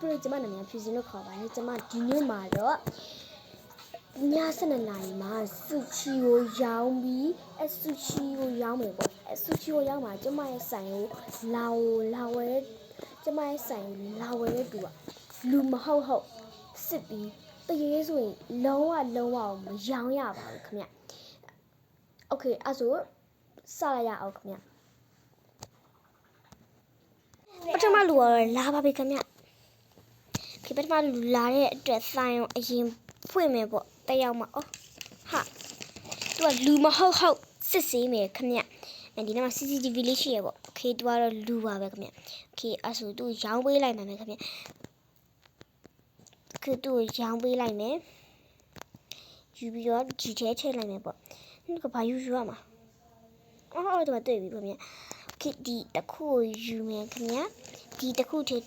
ပြကျမနာမည်ဖြူစင်လို့ခေါ်ပါတယ်ကျမဒီနေ့မှာတော့ည7:00နာရီမှာဆူချီကိုရောင်းပြီးဆူချီကိုရောင်းမယ်ပေါ့ဆူချီကိုရောင်းမှာကျမရဲ့ဆိုင်ကိုလာဝယ်ကျမရဲ့ဆိုင်ကိုလာဝယ်တဲ့သူကလူမဟုတ်စစ်ပြီးတရေဆိုရင်လုံးဝမရောင်းရပါဘူးခင်ဗျโอเคအဲ့ဆိုစလိုက်ရအောင်ခင်ဗျပထမလူကလာပါပြီခင်ဗျဒီပထမလူလာတဲ့အတွက်ဆိုင်အောင်အရင်ဖွင့်မယ်ပေါ့တက်ရောက်မှာဟာသူကလူမဟုတ်စစ်ဆေးမယ်ခင်ဗျဒီနေ့မှာ CCTV လေးရှိရပေါ့โอเคသူကတော့လူပါပဲခင်ဗျโอเคအဲ့ဆိုသူရောင်းပေးလိုက်မယ်ခင်ဗျคือသူရောင်းပေးလိုက်မယ်ယူပြီးတော့ဒီထဲထည့်လိုက်မယ်ပေါ့ဒီကဘာယူရမှာအော်ဒီမှာတွေ့ပြီခင်ဗျโอเคဒီတစ်ခုကိုယူမယ်ခင်ဗျဒီတစ်ခုထဲ